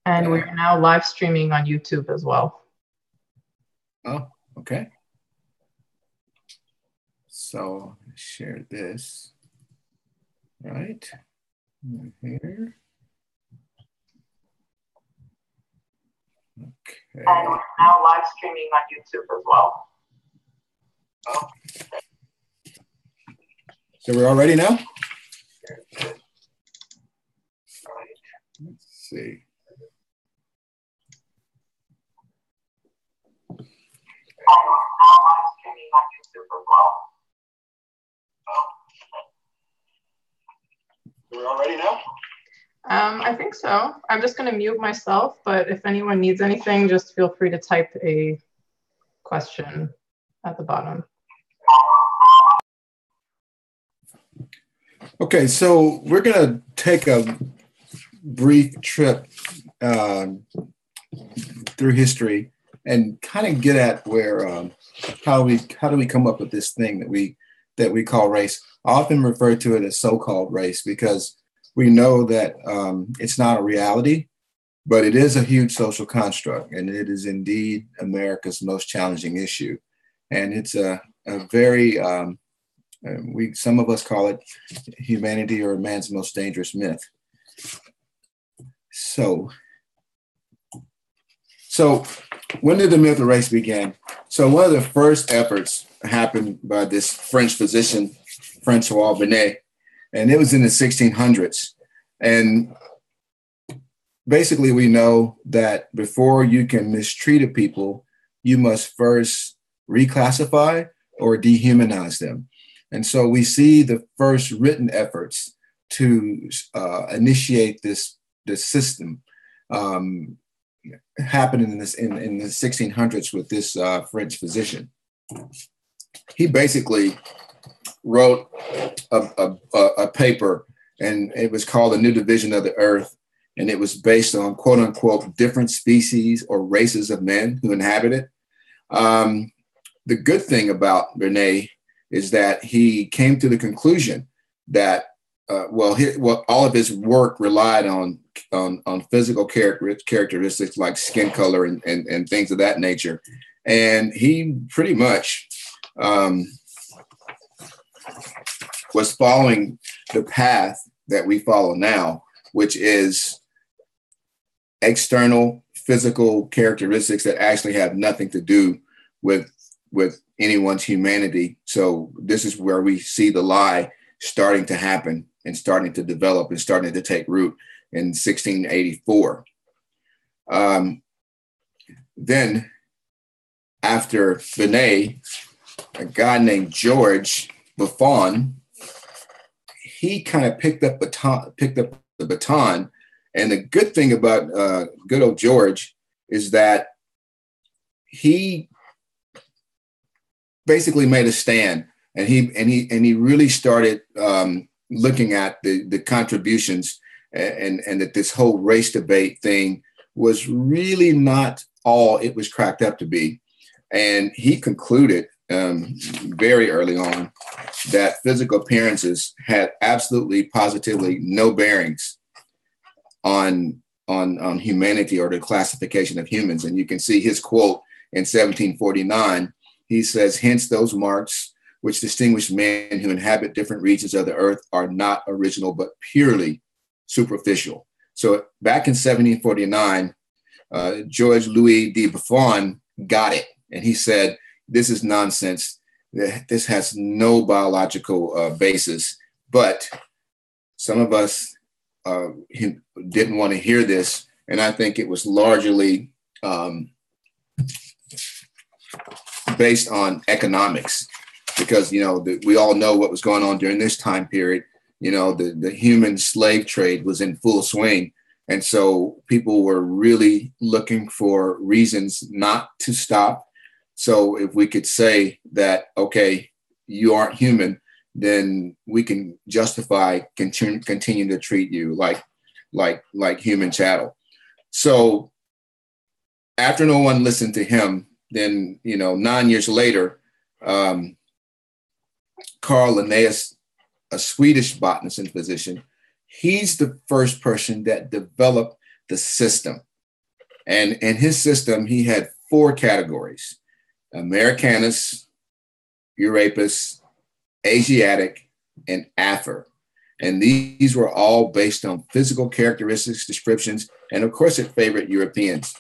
And we're now live streaming on YouTube as well. Oh, okay. So share this, right here. Okay. And we're now live streaming on YouTube as well. Oh. So we're all ready now? Let's see. We're all ready now? I think so. I'm just going to mute myself, but if anyone needs anything, just feel free to type a question at the bottom. Okay, so we're going to take a brief trip through history and kind of get at where how do we come up with this thing that we call race. I often refer to it as so-called race because we know that it's not a reality, but it is a huge social construct, and it is indeed America's most challenging issue. And it's a very, some of us call it humanity or man's most dangerous myth. So when did the myth of race begin? So one of the first efforts happened by this French physician, Francois Binet, and it was in the 1600s. And basically we know that before you can mistreat a people, you must first reclassify or dehumanize them. And so we see the first written efforts to initiate this system happening in the 1600s with this French physician. He basically wrote a paper, and it was called A New Division of the Earth, and it was based on quote unquote different species or races of men who inhabit it. The good thing about Binet is that he came to the conclusion that all of his work relied on physical characteristics like skin color and things of that nature. And he pretty much was following the path that we follow now, which is external physical characteristics that actually have nothing to do with anyone's humanity. So this is where we see the lie starting to happen and starting to develop and starting to take root in 1684. Then after Binet, a guy named George Buffon, he kind of picked up the baton. And the good thing about good old George is that he basically made a stand, and he really started looking at the contributions and that this whole race debate thing was really not all it was cracked up to be. And he concluded very early on that physical appearances had absolutely positively no bearings on humanity or the classification of humans. And you can see his quote in 1749. He says, "Hence those marks which distinguish men who inhabit different regions of the earth are not original, but purely superficial." So back in 1749, George Louis de Buffon got it. And he said, this is nonsense. This has no biological basis. But some of us didn't want to hear this. And I think it was largely based on economics, because, we all know what was going on during this time period. The human slave trade was in full swing. And so people were really looking for reasons not to stop. So if we could say that, okay, you aren't human, then we can justify continuing to treat you like human chattel. So after no one listened to him, then, 9 years later, Carl Linnaeus, a Swedish botanist and physician, he's the first person that developed the system. And in his system, he had 4 categories: Americanus, Eurapus, Asiatic, and Afar. And these were all based on physical characteristics, descriptions, and of course, it favored Europeans.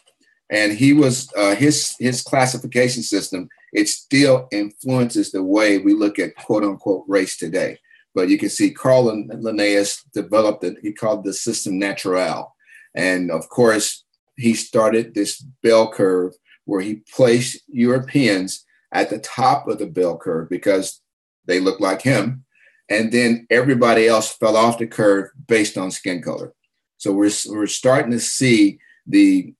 And he was his classification system. It still influences the way we look at quote unquote race today. But you can see Carl Linnaeus developed it. He called the system naturale. And of course, he started this bell curve where he placed Europeans at the top of the bell curve because they looked like him. And then everybody else fell off the curve based on skin color. So we're starting to see the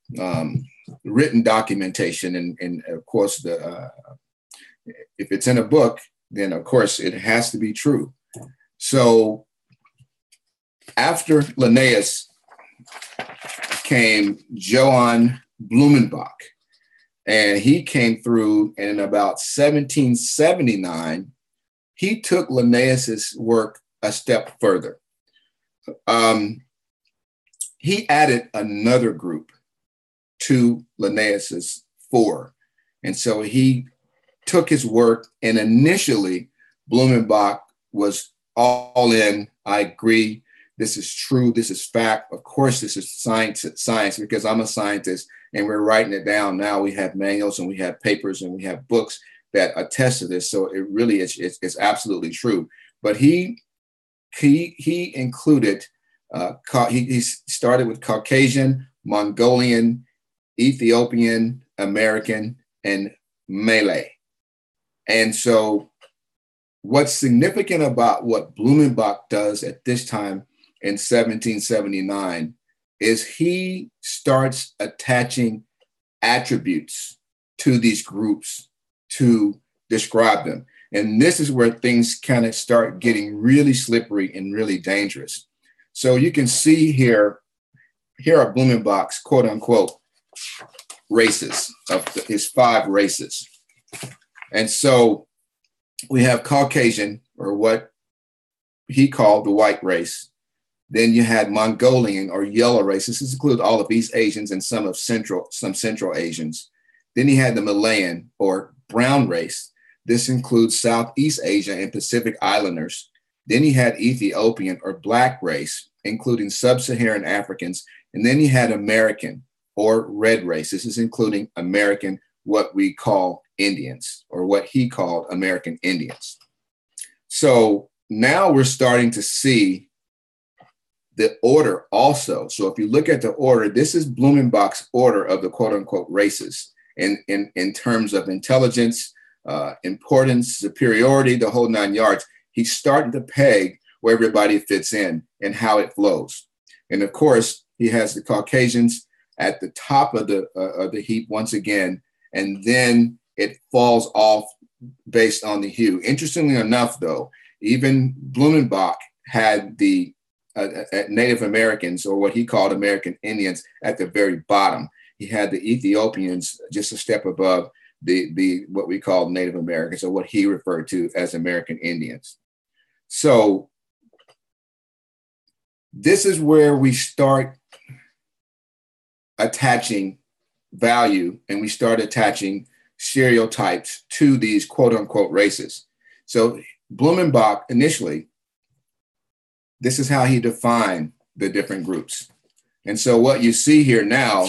written documentation, and of course, if it's in a book, then of course it has to be true. So after Linnaeus came Johann Blumenbach, and he came through in about 1779. He took Linnaeus's work a step further. He added another group to Linnaeus's 4. And so he took his work, and initially Blumenbach was all in. I agree. This is true. This is fact. Of course, this is science because I'm a scientist and we're writing it down. Now we have manuals and we have papers and we have books that attest to this. So it really is, it's absolutely true. But he included, he started with Caucasian, Mongolian, Ethiopian, American, and Malay. And so what's significant about what Blumenbach does at this time in 1779 is he starts attaching attributes to these groups to describe them. And this is where things kind of start getting really slippery and really dangerous. So you can see here are Blumenbach's quote unquote races of his 5 races. And so we have Caucasian, or what he called the white race. Then you had Mongolian or yellow race. This includes all of East Asians and some Central Asians. Then he had the Malayan or brown race. This includes Southeast Asia and Pacific Islanders. Then he had Ethiopian or black race, including sub-Saharan Africans. And then he had American or red race. This is including American, what we call Indians, or what he called American Indians. So now we're starting to see the order also. So if you look at the order, this is Blumenbach's order of the quote unquote races in terms of intelligence, importance, superiority, the whole 9 yards. He's starting to peg where everybody fits in and how it flows. And of course, he has the Caucasians at the top of the heap once again, and then it falls off based on the hue. Interestingly enough, though, even Blumenbach had the Native Americans, or what he called American Indians, at the very bottom. He had the Ethiopians just a step above the what we call Native Americans, or what he referred to as American Indians. So this is where we start attaching value, and we start attaching stereotypes to these quote unquote races. So Blumenbach initially, this is how he defined the different groups. And so what you see here now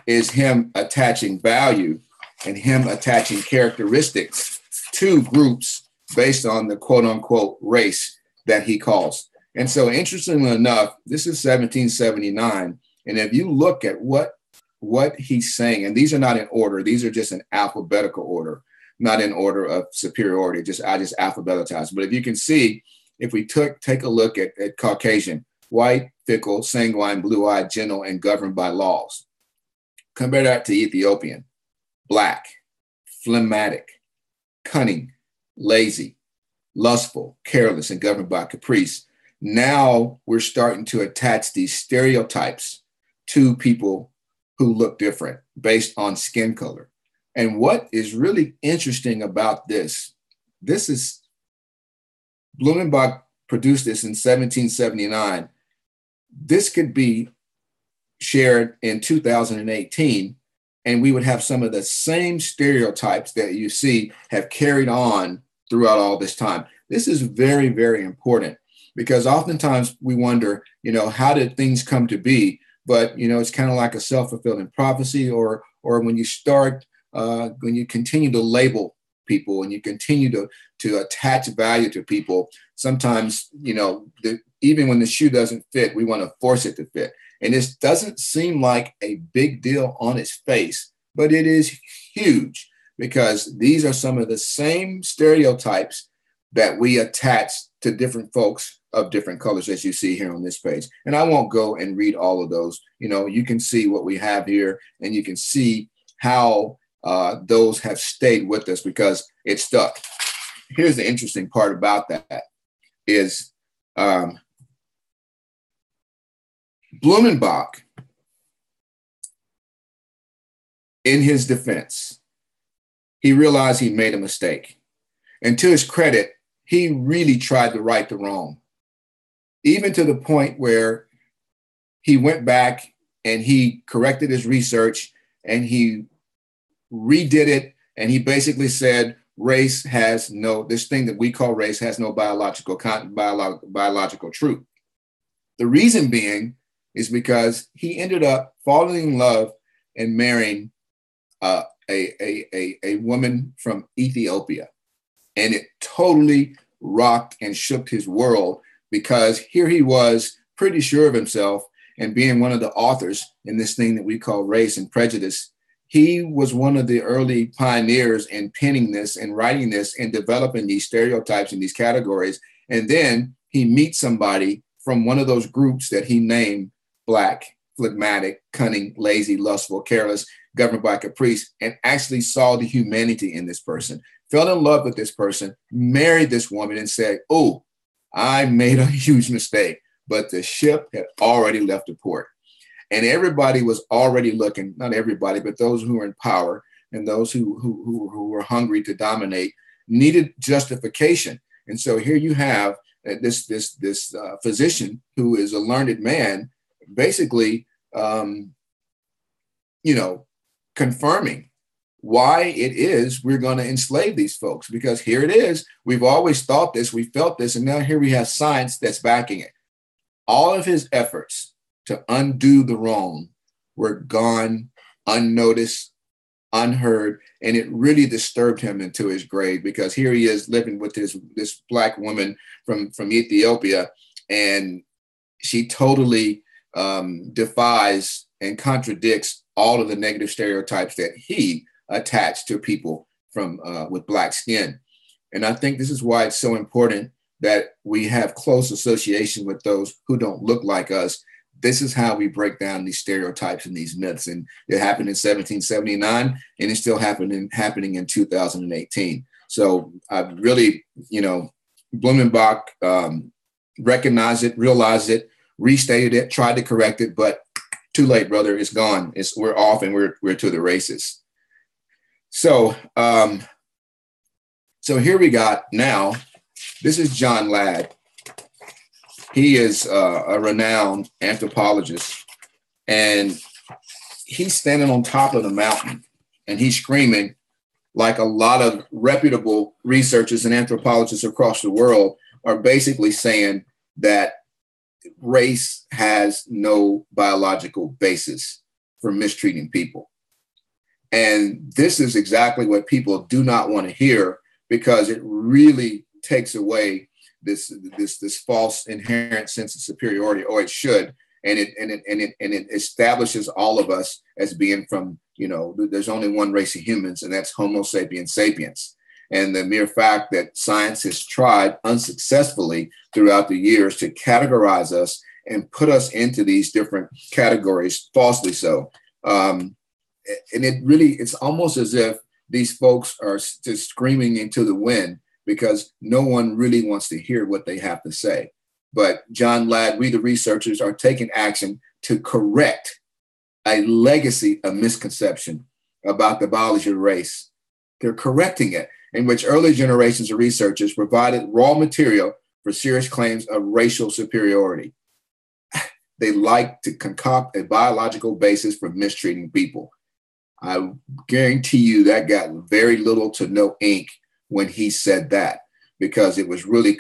is him attaching value and him attaching characteristics to groups based on the quote unquote race that he calls. And so interestingly enough, this is 1779. And if you look at what he's saying, and these are not in order, these are just in alphabetical order, not in order of superiority, I just alphabetized. But if you can see, if we take a look at Caucasian, white, fickle, sanguine, blue-eyed, gentle, and governed by laws. Compare that to Ethiopian, black, phlegmatic, cunning, lazy, lustful, careless, and governed by caprice. Now we're starting to attach these stereotypes to people who look different based on skin color. And what is really interesting about this is Blumenbach produced this in 1779. This could be shared in 2018, and we would have some of the same stereotypes that you see have carried on throughout all this time. This is very, very important, because oftentimes we wonder, how did things come to be? But, it's kind of like a self-fulfilling prophecy, or when you start, when you continue to label people and you continue to attach value to people, sometimes, even when the shoe doesn't fit, we want to force it to fit. And this doesn't seem like a big deal on its face, but it is huge, because these are some of the same stereotypes that we attach to different folks of different colors, as you see here on this page. And I won't go and read all of those. You can see what we have here, and you can see how those have stayed with us, because it stuck. Here's the interesting part about that is Blumenbach, in his defense, he realized he made a mistake. And to his credit, he really tried to right the wrong, even to the point where he went back and he corrected his research and he redid it. And he basically said, race has this thing that we call race has no biological truth. The reason being is because he ended up falling in love and marrying a woman from Ethiopia. And it totally rocked and shook his world, because here he was pretty sure of himself, and being one of the authors in this thing that we call Race and Prejudice, he was one of the early pioneers in penning this and writing this and developing these stereotypes and these categories. And then he meets somebody from one of those groups that he named Black, phlegmatic, cunning, lazy, lustful, careless, governed by caprice, and actually saw the humanity in this person, fell in love with this person, married this woman, and said, oh, I made a huge mistake. But the ship had already left the port. And everybody was already looking, not everybody, but those who were in power and those who were hungry to dominate needed justification. And so here you have this physician who is a learned man, basically, confirming why it is we're going to enslave these folks. Because here it is, we've always thought this, we felt this, and now here we have science that's backing it. All of his efforts to undo the wrong were gone, unnoticed, unheard, and it really disturbed him into his grave, because here he is living with this Black woman from Ethiopia, and she totally defies and contradicts all of the negative stereotypes that he attached to people with Black skin. And I think this is why it's so important that we have close association with those who don't look like us. This is how we break down these stereotypes and these myths. And it happened in 1779, and it's still happening in 2018. So I really, Blumenbach recognized it, realized it, restated it, tried to correct it, but too late, brother. It's gone. We're off, and we're to the races. So, so here we got now. This is John Ladd. He is a renowned anthropologist, and he's standing on top of the mountain, and he's screaming, like a lot of reputable researchers and anthropologists across the world are basically saying that race has no biological basis for mistreating people. And this is exactly what people do not want to hear, because it really takes away this false inherent sense of superiority, or it should, and it establishes all of us as being from, there's only one race of humans, and that's Homo sapiens sapiens. And the mere fact that science has tried unsuccessfully throughout the years to categorize us and put us into these different categories, falsely so. And it's almost as if these folks are just screaming into the wind, because no one really wants to hear what they have to say. But John Ladd, we the researchers are taking action to correct a legacy of misconception about the biology of race. They're correcting it, in which early generations of researchers provided raw material for serious claims of racial superiority. they like to concoct a biological basis for mistreating people. I guarantee you that got very little to no ink when he said that, because it was really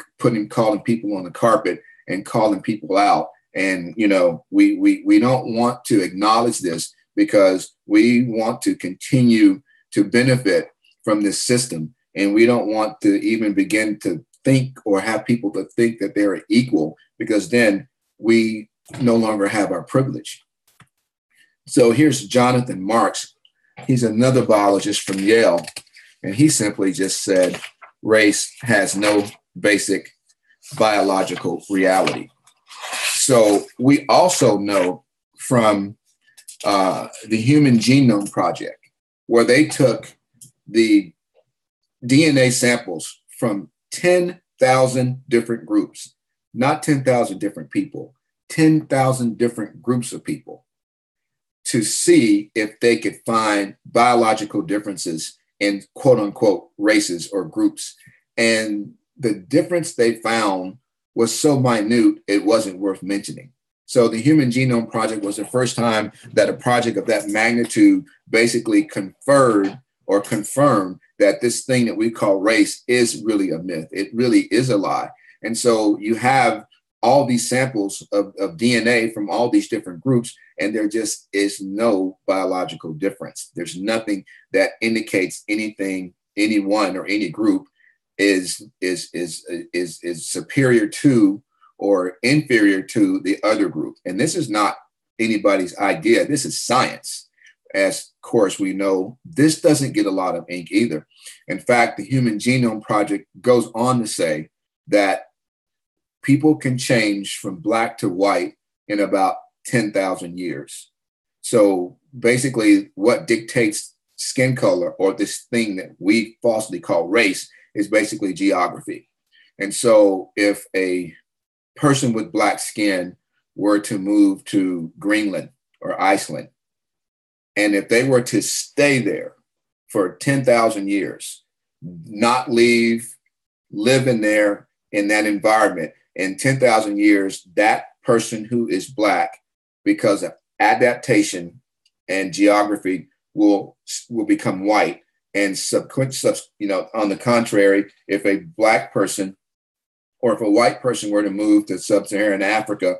calling people on the carpet and calling people out. And, you know, we don't want to acknowledge this because we want to continue to benefit from this system. And we don't want to even begin to think or have people to think that they're equal, because then we no longer have our privilege. So here's Jonathan Marks. He's another biologist from Yale. And he simply just said, race has no basic biological reality. So we also know from the Human Genome Project, where they took the DNA samples from 10,000 different groups, not 10,000 different people, 10,000 different groups of people, to see if they could find biological differences in quote unquote races or groups. And the difference they found was so minute, it wasn't worth mentioning. So the Human Genome Project was the first time that a project of that magnitude basically conferred or confirmed that this thing that we call race is really a myth. It really is a lie. And so you have all these samples of DNA from all these different groups, and there just is no biological difference. There's nothing that indicates anything, anyone or any group is superior to or inferior to the other group. And this is not anybody's idea. This is science. As of course we know, this doesn't get a lot of ink either. In fact, the Human Genome Project goes on to say that people can change from black to white in about 10,000 years. So basically what dictates skin color, or this thing that we falsely call race, is basically geography. And so if a person with black skin were to move to Greenland or Iceland, and if they were to stay there for 10,000 years, not leave, live in there in that environment, in 10,000 years, that person who is black, because of adaptation and geography, will become white. And on the contrary, if a black person or if a white person were to move to sub-Saharan Africa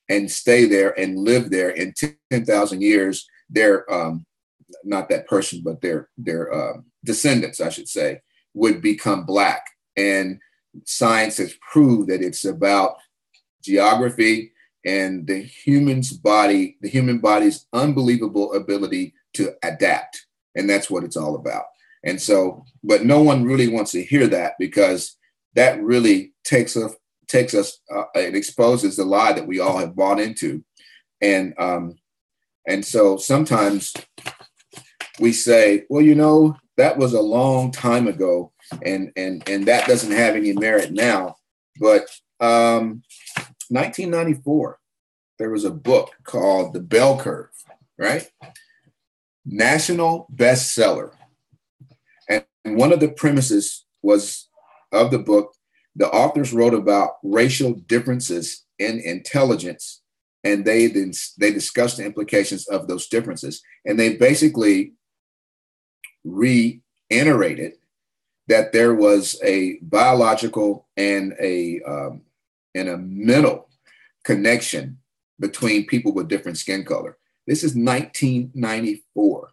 and stay there and live there in 10,000 years, their not that person, but their descendants, I should say, would become black. And science has proved that it's about geography and the human body's unbelievable ability to adapt. And that's what it's all about. And so, but no one really wants to hear that, because that really takes us, it exposes the lie that we all have bought into. And so sometimes we say, well, you know, that was a long time ago, and that doesn't have any merit now. But 1994, there was a book called The Bell Curve, right? National bestseller. And one of the premises of the book, the authors wrote about racial differences in intelligence, and they discussed the implications of those differences. And they basically reiterated that there was a biological and a mental connection between people with different skin color. This is 1994.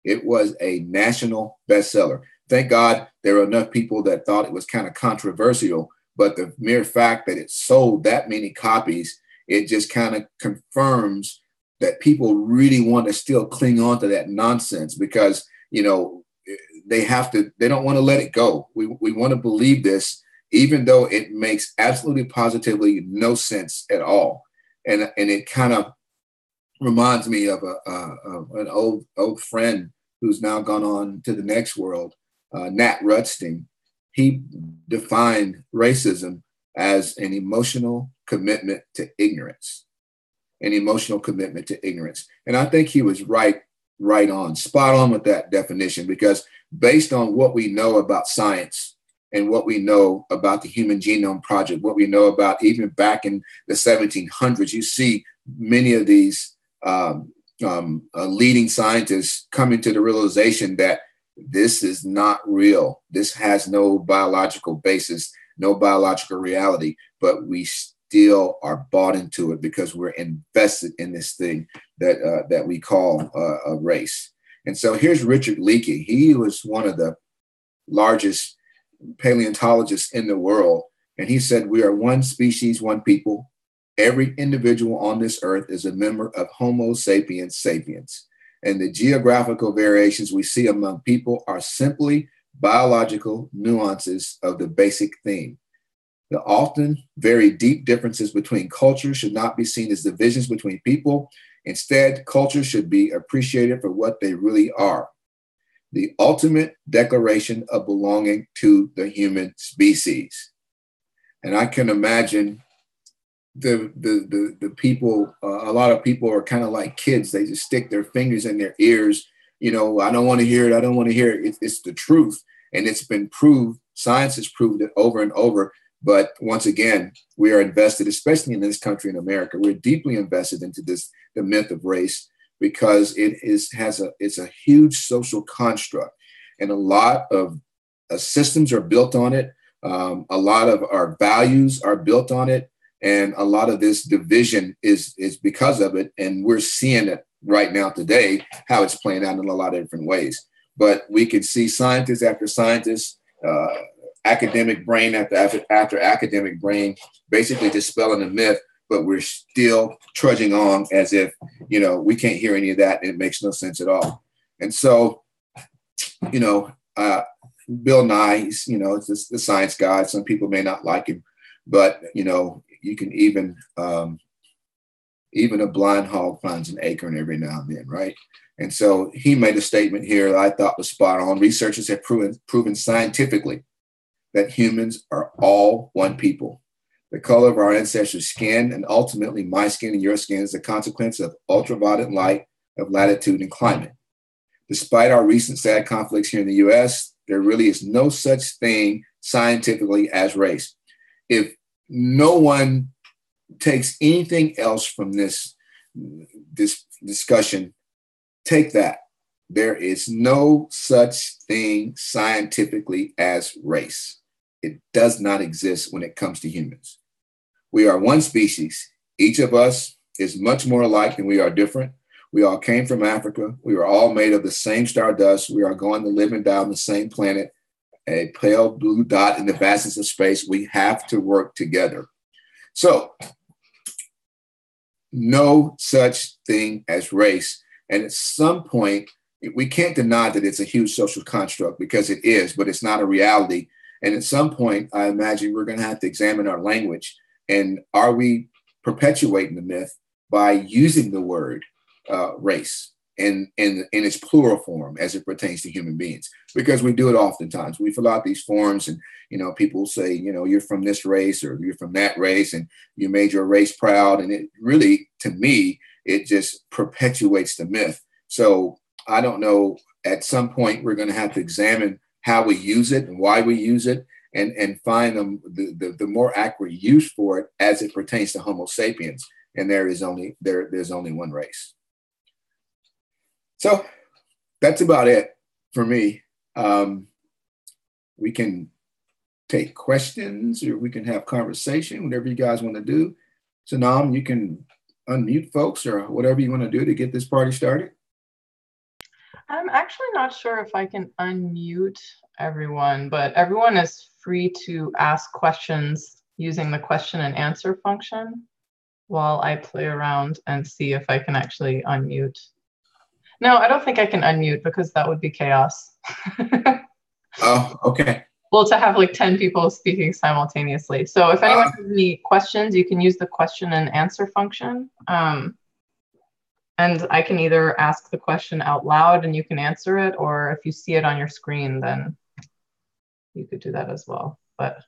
It was a national bestseller. Thank God there were enough people that thought it was kind of controversial, but the mere fact that it sold that many copies, it just kind of confirms that people really want to still cling on to that nonsense, because, you know, they don't want to let it go. We want to believe this, even though it makes absolutely positively no sense at all. And it kind of reminds me of an old friend who's now gone on to the next world, Nat Rudstein. He defined racism as an emotional commitment to ignorance, an emotional commitment to ignorance. And I think he was right on, spot on with that definition, because based on what we know about science and what we know about the Human Genome Project, what we know about even back in the 1700s, you see many of these leading scientists coming to the realization that this is not real. This has no biological basis, no biological reality, but we still are bought into it because we're invested in this thing that we call a race. And so here's Richard Leakey. He was one of the largest paleontologists in the world. And he said, we are one species, one people. Every individual on this earth is a member of Homo sapiens sapiens. And the geographical variations we see among people are simply biological nuances of the basic theme. The often very deep differences between cultures should not be seen as divisions between people. Instead, cultures should be appreciated for what they really are: the ultimate declaration of belonging to the human species. And I can imagine the people, a lot of people are kind of like kids. They just stick their fingers in their ears. You know, I don't want to hear it. I don't want to hear it. It's the truth. And it's been proved. Science has proved it over and over. But once again, we are invested, especially in this country, in America, we're deeply invested into this, the myth of race, because it's a huge social construct. And a lot of systems are built on it. A lot of our values are built on it. And a lot of this division is because of it. And we're seeing it right now today, how it's playing out in a lot of different ways. But we can see scientists after scientists, academic brain after academic brain, basically dispelling the myth, but we're still trudging on as if, you know, we can't hear any of that and it makes no sense at all. And so, you know, Bill Nye, he's, you know, it's the science guy. Some people may not like him, but, you know, you can even a blind hog finds an acorn every now and then, right? And so he made a statement here that I thought was spot on. Researchers have proven scientifically that humans are all one people. The color of our ancestors' skin, and ultimately my skin and your skin, is a consequence of ultraviolet light, of latitude and climate. Despite our recent sad conflicts here in the US, there really is no such thing scientifically as race. If no one takes anything else from this discussion, take that. There is no such thing scientifically as race. It does not exist when it comes to humans. We are one species. Each of us is much more alike than we are different. We all came from Africa. We are all made of the same stardust. We are going to live and die on the same planet, a pale blue dot in the vastness of space. We have to work together. So, no such thing as race. And at some point, we can't deny that it's a huge social construct, because it is, but it's not a reality. And at some point, I imagine we're going to have to examine our language. And are we perpetuating the myth by using the word race in its plural form as it pertains to human beings? Because we do it oftentimes. We fill out these forms and, you know, people say, you know, you're from this race or you're from that race and you made your race proud. And it really, to me, it just perpetuates the myth. So I don't know, at some point, we're going to have to examine how we use it and why we use it, and find the more accurate use for it as it pertains to Homo sapiens. And there's only one race. So that's about it for me. We can take questions or we can have conversation, whatever you guys want to do. So Nam, you can unmute folks or whatever you want to do to get this party started. I'm actually not sure if I can unmute everyone, but everyone is free to ask questions using the question and answer function while I play around and see if I can actually unmute. No, I don't think I can unmute because that would be chaos. Oh, okay. Well, to have like 10 people speaking simultaneously. So if anyone has any questions, you can use the question and answer function. And I can either ask the question out loud and you can answer it, or if you see it on your screen, then you could do that as well. But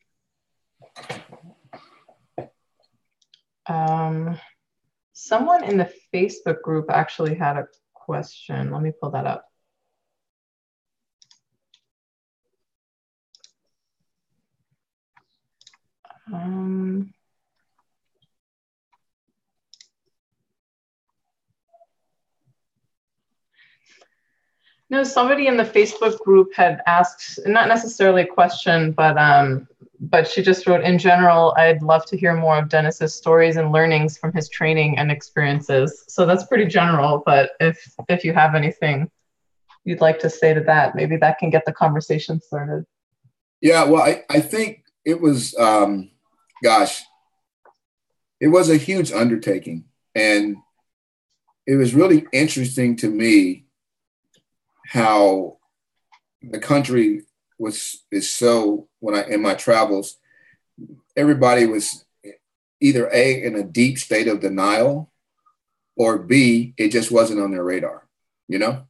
someone in the Facebook group actually had a question. Let me pull that up. No, somebody in the Facebook group had asked, not necessarily a question, but she just wrote, in general, I'd love to hear more of Dennis's stories and learnings from his training and experiences. So that's pretty general, but if you have anything you'd like to say to that, maybe that can get the conversation started. Yeah, well, I think it was, gosh, it was a huge undertaking. And it was really interesting to me how the country is so, when I, in my travels, everybody was either A, in a deep state of denial, or B, it just wasn't on their radar, you know?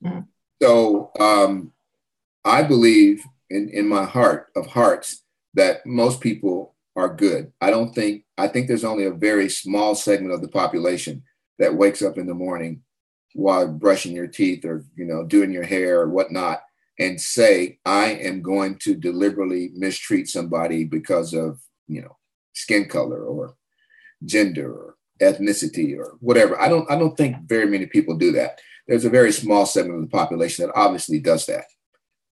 Mm. So I believe in my heart of hearts that most people are good. I think there's only a very small segment of the population that wakes up in the morning while brushing your teeth or, doing your hair or whatnot and say, I am going to deliberately mistreat somebody because of, skin color or gender or ethnicity or whatever. I don't think very many people do that. There's a very small segment of the population that obviously does that.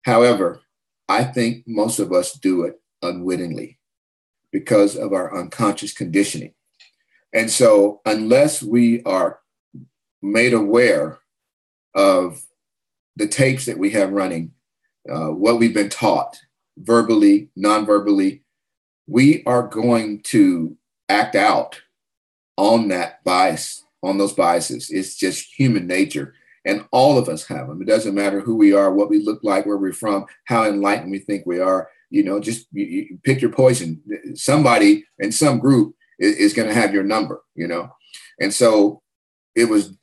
However, I think most of us do it unwittingly because of our unconscious conditioning. And so unless we are made aware of the tapes that we have running, what we've been taught verbally, non-verbally, we are going to act out on that bias, on those biases. It's just human nature. And all of us have them. It doesn't matter who we are, what we look like, where we're from, how enlightened we think we are. Just you pick your poison. Somebody in some group is going to have your number, And so it was,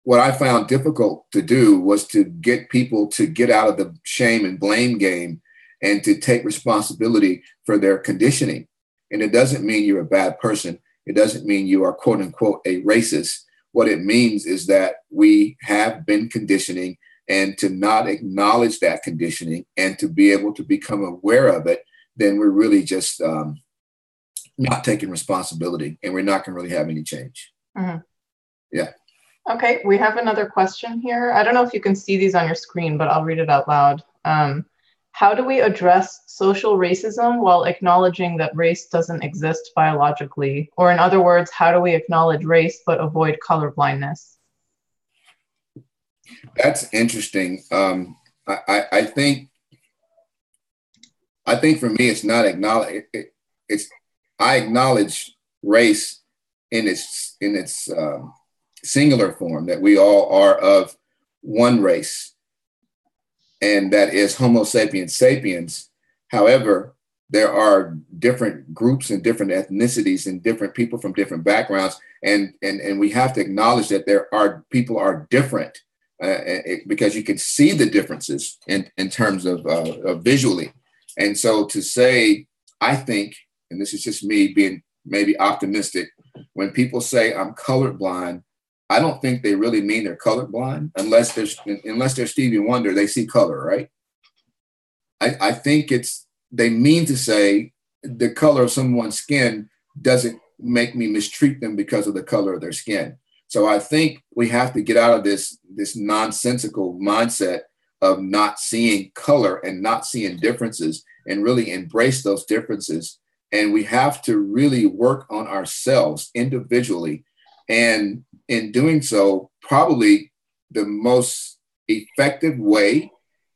what I found difficult to do was to get people to get out of the shame and blame game and to take responsibility for their conditioning. And it doesn't mean you're a bad person. It doesn't mean you are, quote unquote, a racist. What it means is that we have been conditioning, and to not acknowledge that conditioning and to be able to become aware of it, then we're really just not taking responsibility, and we're not going to really have any change. Mm-hmm. Yeah. Okay, we have another question here. I don't know if you can see these on your screen, but I'll read it out loud. How do we address social racism while acknowledging that race doesn't exist biologically? Or in other words, how do we acknowledge race but avoid colorblindness? That's interesting. I think for me, it's not acknowledge. I acknowledge race in its singular form, that we all are of one race, and that is Homo sapiens sapiens. However, there are different groups and different ethnicities and different people from different backgrounds, and we have to acknowledge that people are different because you can see the differences in terms of visually. And so to say, I think, and this is just me being maybe optimistic, when people say I'm colorblind, I don't think they really mean they're colorblind unless they're Stevie Wonder, they see color, right? I think they mean to say the color of someone's skin doesn't make me mistreat them because of the color of their skin. So I think we have to get out of this nonsensical mindset of not seeing color and not seeing differences and really embrace those differences. And we have to really work on ourselves individually. And in doing so, probably the most effective way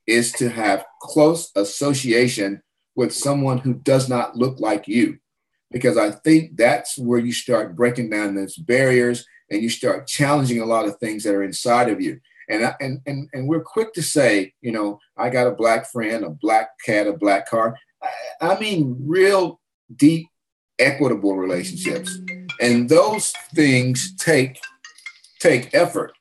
is to have close association with someone who does not look like you. Because I think that's where you start breaking down those barriers and you start challenging a lot of things that are inside of you. And we're quick to say, I got a black friend, a black cat, a black car. I mean, real deep, equitable relationships. And those things take effort.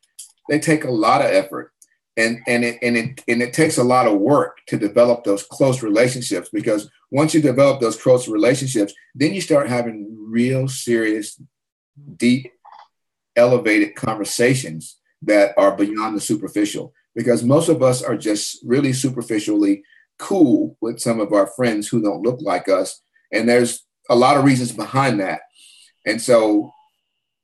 They take a lot of effort. And it takes a lot of work to develop those close relationships, because once you develop those close relationships, then you start having real serious, deep, elevated conversations that are beyond the superficial, because most of us are just really superficially cool with some of our friends who don't look like us. And there's a lot of reasons behind that. And so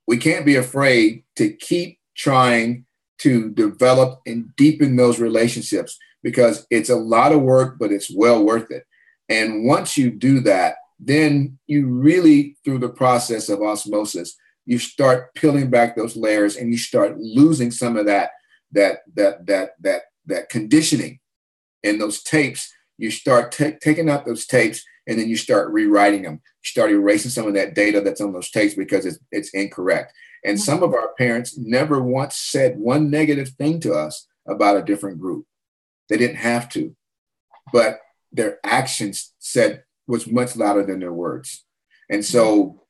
we can't be afraid to keep trying to develop and deepen those relationships, because it's a lot of work, but it's well worth it. And once you do that, then you really, through the process of osmosis, you start peeling back those layers and you start losing some of that conditioning in those tapes. You start taking out those tapes, and then you start rewriting them. You start erasing some of that data that's on those tapes because it's incorrect. And some of our parents never once said one negative thing to us about a different group. They didn't have to, but their actions was much louder than their words. And so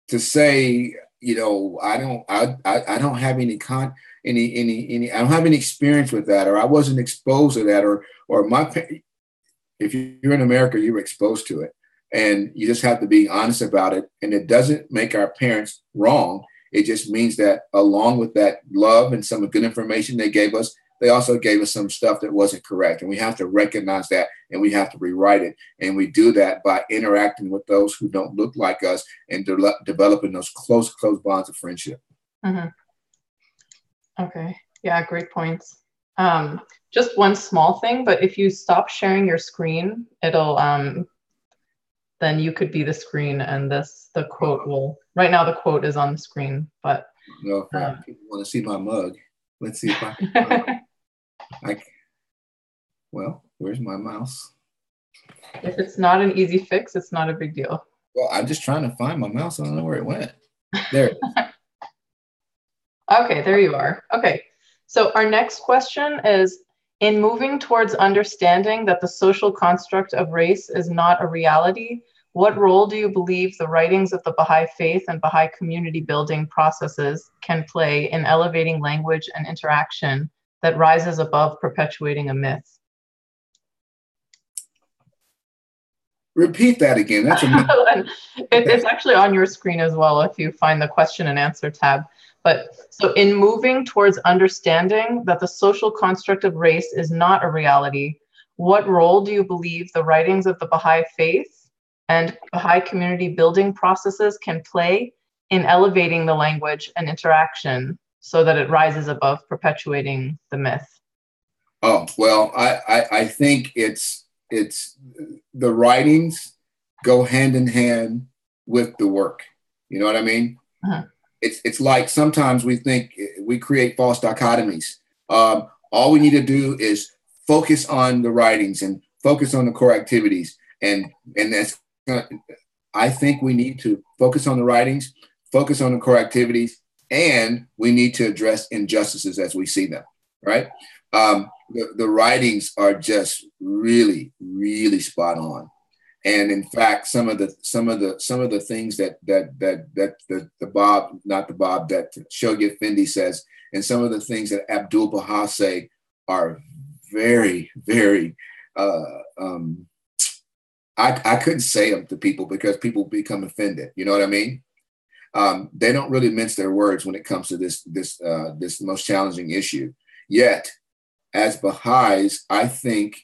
to say, you know, I don't have any I don't have any experience with that, or I wasn't exposed to that, or if you're in America, you're exposed to it, and you just have to be honest about it. And it doesn't make our parents wrong. It just means that along with that love and some good information they gave us, they also gave us some stuff that wasn't correct. And we have to recognize that, and we have to rewrite it. And we do that by interacting with those who don't look like us and developing those close bonds of friendship. Mm-hmm. Okay. Yeah, great points. Just one small thing, but if you stop sharing your screen, it'll then you could be the screen, and the quote will. Right now, the quote is on the screen, but no, if people want to see my mug, let's see if I can. Well, where's my mouse? If it's not an easy fix, it's not a big deal. Well, I'm just trying to find my mouse. I don't know where it went. There it is. Okay, there you are. Okay, so our next question is, in moving towards understanding that the social construct of race is not a reality, what role do you believe the writings of the Baha'i faith and Baha'i community building processes can play in elevating language and interaction that rises above perpetuating a myth? Repeat that again. That's a myth. It's actually on your screen as well if you find the question and answer tab. But so in moving towards understanding that the social construct of race is not a reality, what role do you believe the writings of the Baha'i faith and Baha'i community building processes can play in elevating the language and interaction so that it rises above perpetuating the myth? Oh, well, I think it's the writings go hand in hand with the work. You know what I mean? Uh-huh. It's like sometimes we think we create false dichotomies. All we need to do is focus on the writings and focus on the core activities. And that's, I think we need to focus on the writings, focus on the core activities, and we need to address injustices as we see them, right? The writings are just really, really spot on. And in fact, some of the things that Shoghi Effendi says, and some of the things that Abdul Baha say are very, very. I couldn't say them to people because people become offended. You know what I mean? They don't really mince their words when it comes to this most challenging issue. Yet, as Baha'is, I think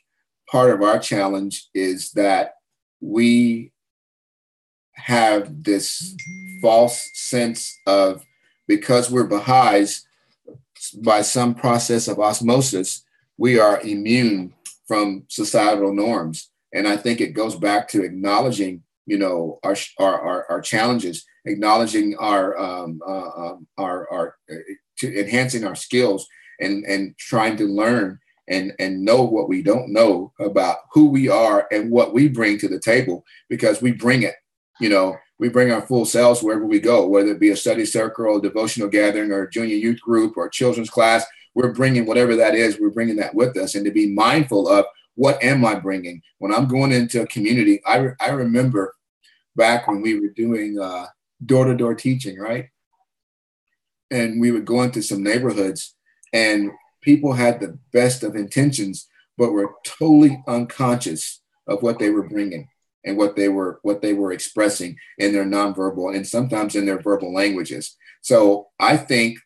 part of our challenge is that we have this false sense of, because we're Baha'is, by some process of osmosis, we are immune from societal norms. And I think it goes back to acknowledging, you know, our challenges, acknowledging to enhancing our skills and trying to learn and know what we don't know about who we are and what we bring to the table, because we bring it, you know, we bring our full selves wherever we go, whether it be a study circle, a devotional gathering, or a junior youth group, or a children's class. We're bringing whatever that is, we're bringing that with us, and to be mindful of, what am I bringing? When I'm going into a community, I remember back when we were doing door-to-door teaching, right? And we would go into some neighborhoods, and people had the best of intentions, but were totally unconscious of what they were bringing and what they were expressing in their nonverbal and sometimes in their verbal languages. So I think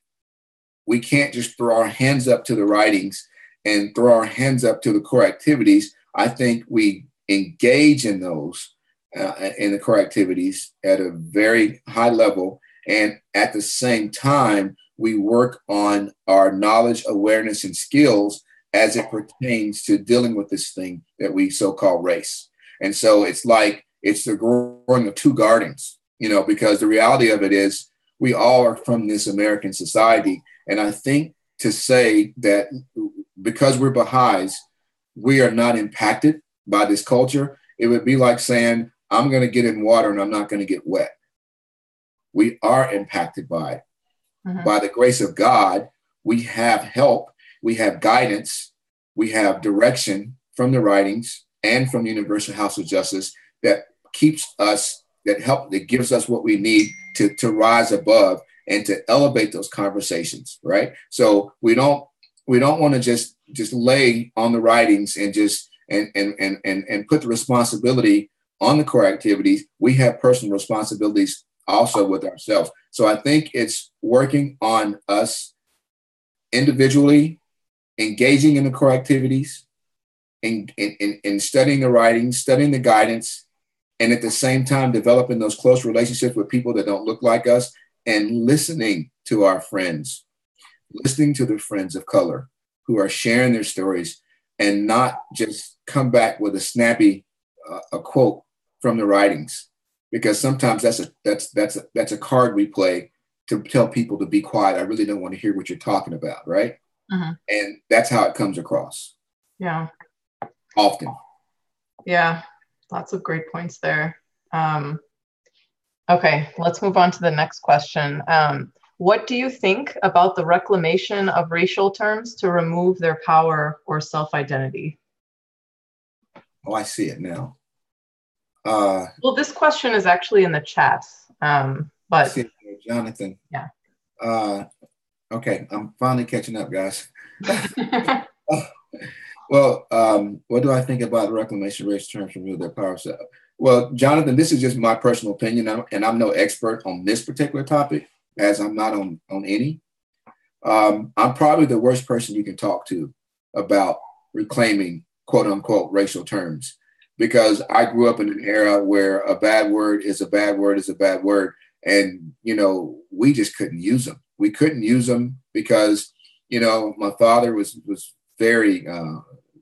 we can't just throw our hands up to the writings and throw our hands up to the core activities. I think we engage in those, in the core activities at a very high level. And at the same time, we work on our knowledge, awareness, and skills as it pertains to dealing with this thing that we so-call race. And so it's like it's the growing of two gardens, because the reality of it is we all are from this American society. And I think to say that because we're Baha'is, we are not impacted by this culture, it would be like saying, I'm going to get in water and I'm not going to get wet. We are impacted by it. Mm-hmm. By the grace of God, we have help, we have guidance, we have direction from the writings and from the Universal House of Justice that keeps us, that gives us what we need to rise above and to elevate those conversations, right? So we don't want to just lay on the writings and just and put the responsibility on the core activities. We have personal responsibilities also with ourselves. So I think it's working on us individually, engaging in the core activities, and studying the writings, studying the guidance, and at the same time developing those close relationships with people that don't look like us, and listening to our friends, listening to the friends of color who are sharing their stories, and not just come back with a snappy a quote from the writings, because sometimes that's a card we play to tell people to be quiet. I really don't want to hear what you're talking about, right? Uh-huh. And that's how it comes across. Yeah. Often. Yeah, lots of great points there. Okay, let's move on to the next question. What do you think about the reclamation of racial terms to remove their power or self-identity? Oh, I see it now. Well, this question is actually in the chat, but Jonathan. Yeah. Okay, I'm finally catching up, guys. Well, what do I think about the reclamation of racial terms to remove their power? Well, Jonathan, this is just my personal opinion, and I'm no expert on this particular topic, as I'm not on any. I'm probably the worst person you can talk to about reclaiming quote unquote racial terms, because I grew up in an era where a bad word is a bad word is a bad word. And, we just couldn't use them. We couldn't use them because, my father was very,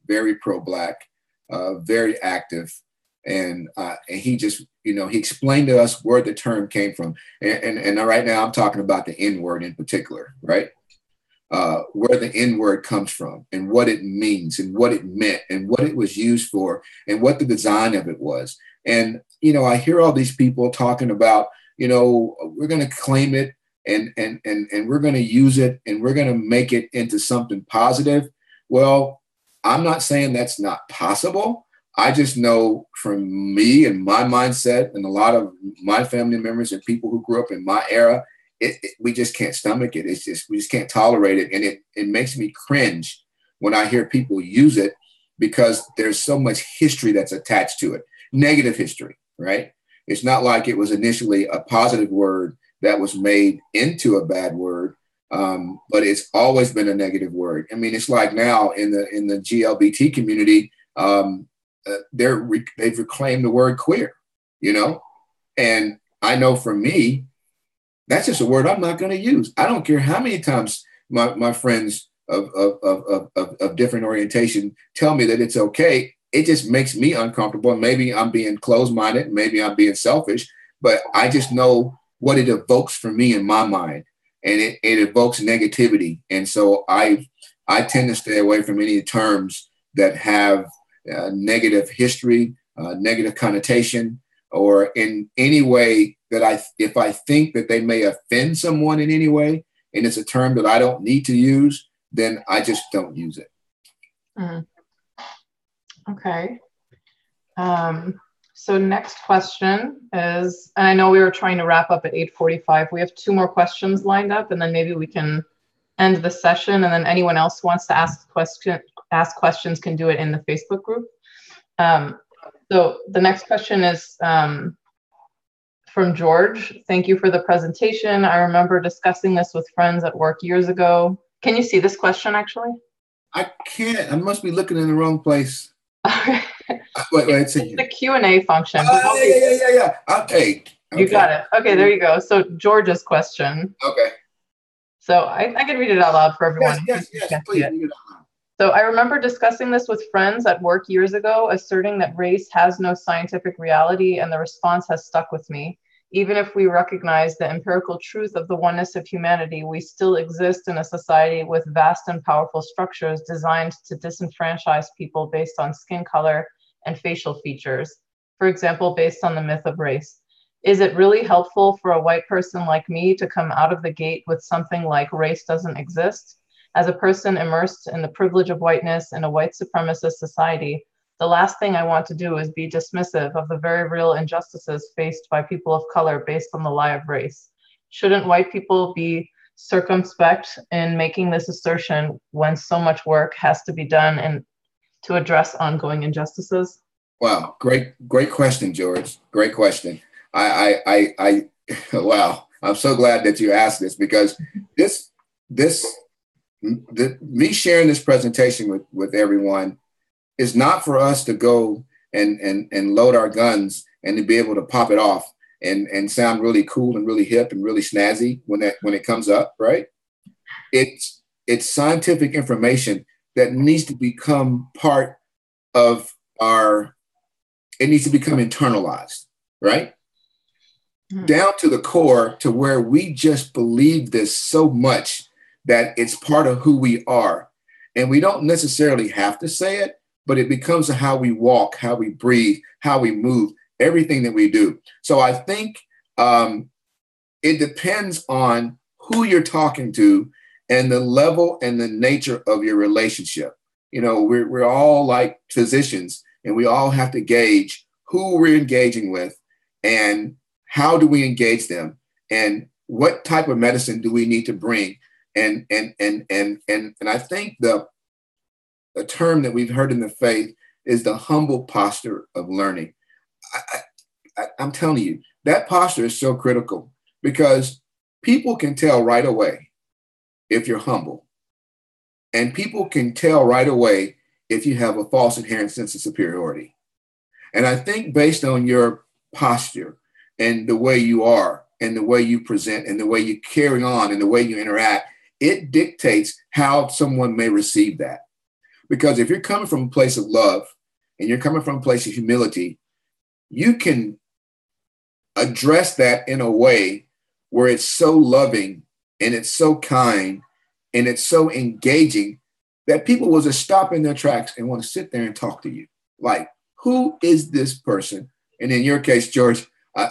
very pro-Black, very active. And he just, he explained to us where the term came from. And right now I'm talking about the N-word in particular, right? Where the N-word comes from and what it means and what it meant and what it was used for and what the design of it was. And, I hear all these people talking about, we're going to claim it and we're going to use it and we're going to make it into something positive. Well, I'm not saying that's not possible. I just know from me and my mindset and a lot of my family members and people who grew up in my era, we just can't stomach it. We just can't tolerate it. And it makes me cringe when I hear people use it because there's so much history that's attached to it. Negative history, right? It's not like it was initially a positive word that was made into a bad word, but it's always been a negative word. I mean, it's like now in the GLBT community, they've reclaimed the word queer, and I know for me, that's just a word I'm not going to use. I don't care how many times my friends of different orientation tell me that it's okay. It just makes me uncomfortable. Maybe I'm being closed-minded. Maybe I'm being selfish, but I just know what it evokes for me in my mind, and it evokes negativity. And so I tend to stay away from any terms that have negative history, negative connotation, or in any way that if I think that they may offend someone in any way, and it's a term that I don't need to use, then I just don't use it. Mm. Okay. So next question is, and I know we were trying to wrap up at 8:45. We have 2 more questions lined up, and then maybe we can end the session, and then anyone else who wants to ask questions can do it in the Facebook group. So the next question is from George. Thank you for the presentation. I remember discussing this with friends at work years ago. Can you see this question actually? I can't. I must be looking in the wrong place. Wait, it's the Q&A function. Yeah. Okay. You got it. Okay, there you go. So George's question. Okay. So I can read it out loud for everyone. Yes, please read it out loud. So I remember discussing this with friends at work years ago, asserting that race has no scientific reality, and the response has stuck with me. Even if we recognize the empirical truth of the oneness of humanity, we still exist in a society with vast and powerful structures designed to disenfranchise people based on skin color and facial features. For example, based on the myth of race. Is it really helpful for a white person like me to come out of the gate with something like race doesn't exist? As a person immersed in the privilege of whiteness in a white supremacist society, the last thing I want to do is be dismissive of the very real injustices faced by people of color based on the lie of race. Shouldn't white people be circumspect in making this assertion when so much work has to be done and to address ongoing injustices? Wow, great question, George. Great question. Wow, I'm so glad that you asked this, because me sharing this presentation with everyone is not for us to go and load our guns and to be able to pop it off and sound really cool and really hip and really snazzy when it comes up, right? It's scientific information that needs to become part of it needs to become internalized, right? Mm-hmm. Down to the core, to where we just believe this so much that it's part of who we are. And we don't necessarily have to say it, but it becomes how we walk, how we breathe, how we move, everything that we do. So I think it depends on who you're talking to and the level and the nature of your relationship. You know, we're all like physicians, and we all have to gauge who we're engaging with and how do we engage them and what type of medicine do we need to bring. And I think the term that we've heard in the faith is the humble posture of learning. I'm telling you, that posture is so critical, because people can tell right away if you're humble, and people can tell right away if you have a false inherent sense of superiority. And I think based on your posture and the way you are and the way you present and the way you carry on and the way you interact, it dictates how someone may receive that. Because if you're coming from a place of love and you're coming from a place of humility, you can address that in a way where it's so loving and it's so kind and it's so engaging that people will just stop in their tracks and want to sit there and talk to you. Like, who is this person? And in your case, George,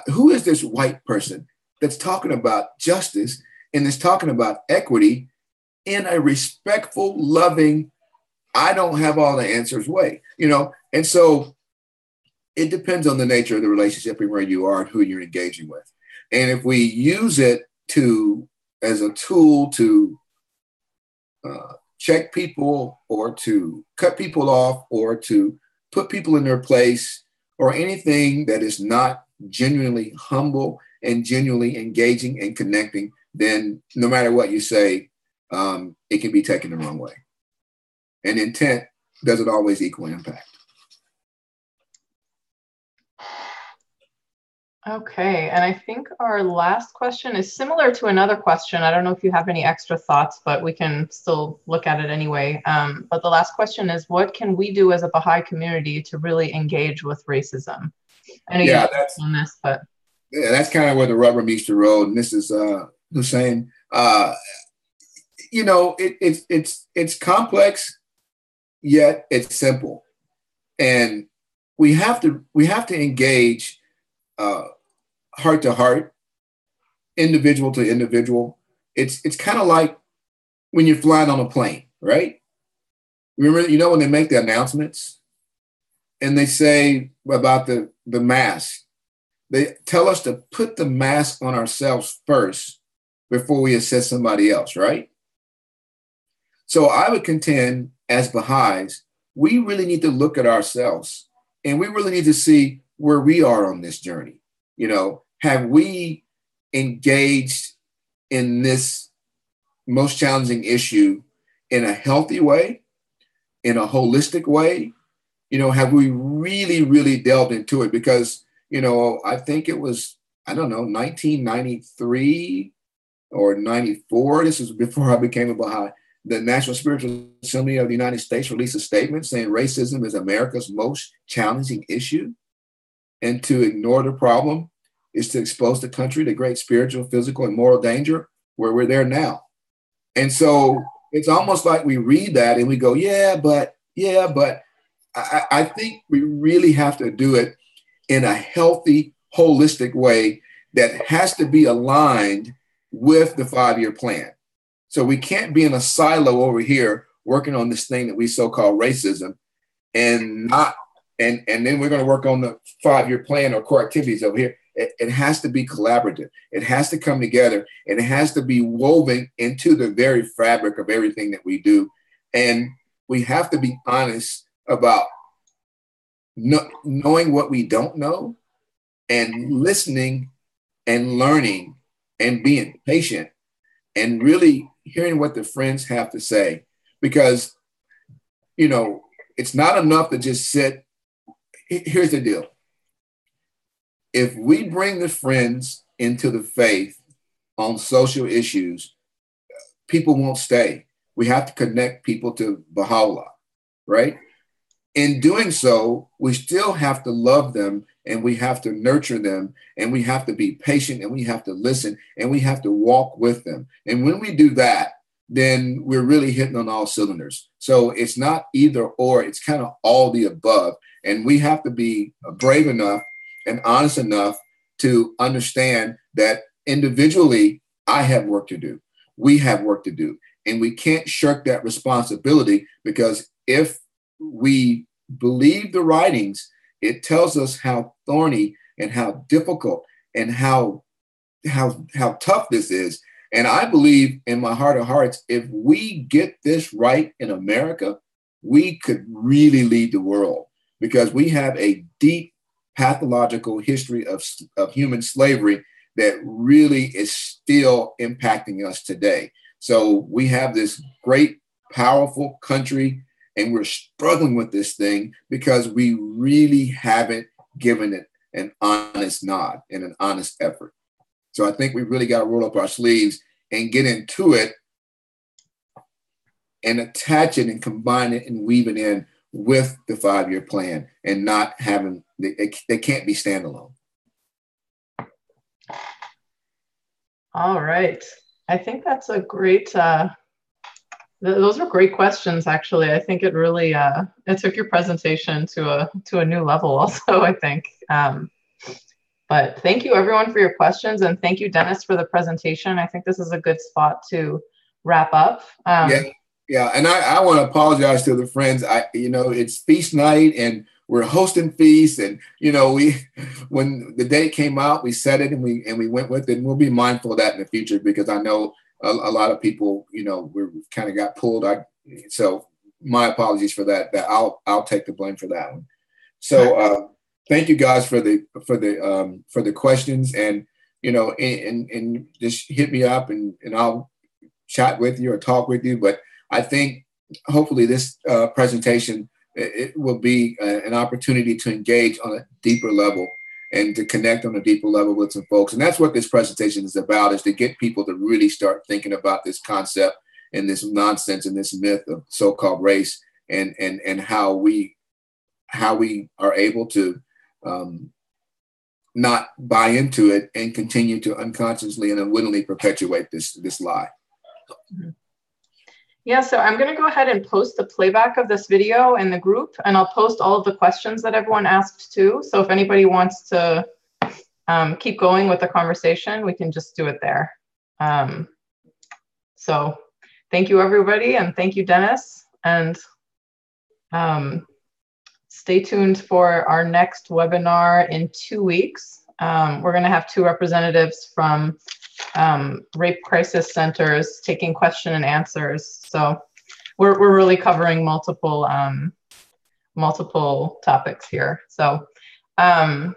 who is this white person that's talking about justice and is talking about equity in a respectful, loving, I don't have all the answers way, you know? And so it depends on the nature of the relationship and where you are and who you're engaging with. And if we use it as a tool to check people or to cut people off or to put people in their place or anything that is not genuinely humble and genuinely engaging and connecting, then no matter what you say, it can be taken the wrong way. And intent doesn't always equal impact. Okay, and I think our last question is similar to another question. I don't know if you have any extra thoughts, but we can still look at it anyway. But the last question is, what can we do as a Baha'i community to really engage with racism? I know you touched on this, but that's kind of where the rubber meets the road. And this is Hussein. You know, it's complex, yet it's simple, and we have to engage heart to heart, individual to individual. It's kind of like when you're flying on a plane, right? Remember, you know, when they make the announcements and they say about the mask, they tell us to put the mask on ourselves first before we assess somebody else, right? So I would contend, as Baha'is, we really need to look at ourselves, and we really need to see where we are on this journey. You know, have we engaged in this most challenging issue in a healthy way, in a holistic way? You know, have we really, really delved into it? Because, you know, I think it was, 1993 or 94, this is before I became a Baha'i, the National Spiritual Assembly of the United States released a statement saying racism is America's most challenging issue. And to ignore the problem is to expose the country to great spiritual, physical, and moral danger, where we're there now. And so it's almost like we read that and we go, yeah, but I think we really have to do it in a healthy, holistic way that has to be aligned with the 5-year plan. So we can't be in a silo over here working on this thing that we so-called racism and then we're going to work on the 5-year plan or core activities over here. It has to be collaborative. It has to come together, and it has to be woven into the very fabric of everything that we do. And we have to be honest about knowing what we don't know, and listening and learning and being patient and really hearing what the friends have to say. Because, it's not enough to just sit. Here's the deal. If we bring the friends into the faith on social issues, people won't stay. We have to connect people to Baha'u'llah, right? In doing so, we still have to love them, and we have to nurture them, and we have to be patient, and we have to listen, and we have to walk with them. And when we do that, then we're really hitting on all cylinders. So it's not either or, it's kind of all the above. And we have to be brave enough and honest enough to understand that individually, I have work to do. We have work to do. And we can't shirk that responsibility, because if we believe the writings, it tells us how thorny and how difficult and how tough this is. And I believe in my heart of hearts, if we get this right in America, we could really lead the world, because we have a deep pathological history of human slavery that really is still impacting us today. So we have this great, powerful country, and we're struggling with this thing because we really haven't given it an honest nod and an honest effort. So I think we really got to roll up our sleeves and get into it and attach it and combine it and weave it in with the 5-year plan, and not having, they can't be standalone. All right. I think that's a great, those are great questions, actually. I think it really, it took your presentation to a new level also, I think. But thank you everyone for your questions, and thank you, Dennis, for the presentation. I think this is a good spot to wrap up. Yeah, and I want to apologize to the friends. It's feast night, and we're hosting feasts, and when the date came out, we set it and we went with it, and we'll be mindful of that in the future, because I know a lot of people, we kind of got pulled. So my apologies for that. I'll take the blame for that one. So thank you guys for the questions, and and just hit me up and I'll chat with you or talk with you. But I think hopefully this presentation, it will be an opportunity to engage on a deeper level and to connect on a deeper level with some folks. And that's what this presentation is about, is to get people to really start thinking about this concept and this nonsense and this myth of so-called race, and how we are able to not buy into it and continue to unconsciously and unwittingly perpetuate this lie. Mm-hmm. Yeah, so I'm going to go ahead and post the playback of this video in the group, and I'll post all of the questions that everyone asked too. So if anybody wants to keep going with the conversation, we can just do it there. So thank you, everybody, and thank you, Dennis. And stay tuned for our next webinar in 2 weeks. We're going to have 2 representatives from rape crisis centers taking question and answers. So we're really covering multiple topics here. So so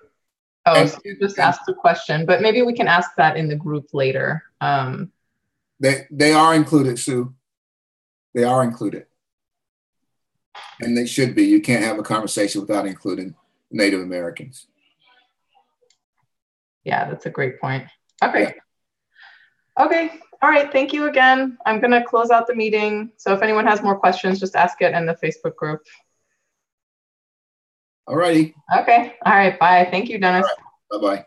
you just asked a question, but maybe we can ask that in the group later. They are included, Sue. They are included. And they should be. You can't have a conversation without including Native Americans. Yeah, that's a great point. Okay. Yeah. Okay. All right. Thank you again. I'm going to close out the meeting. So if anyone has more questions, just ask it in the Facebook group. All righty. Okay. All right. Bye. Thank you, Dennis. All right. Bye-bye.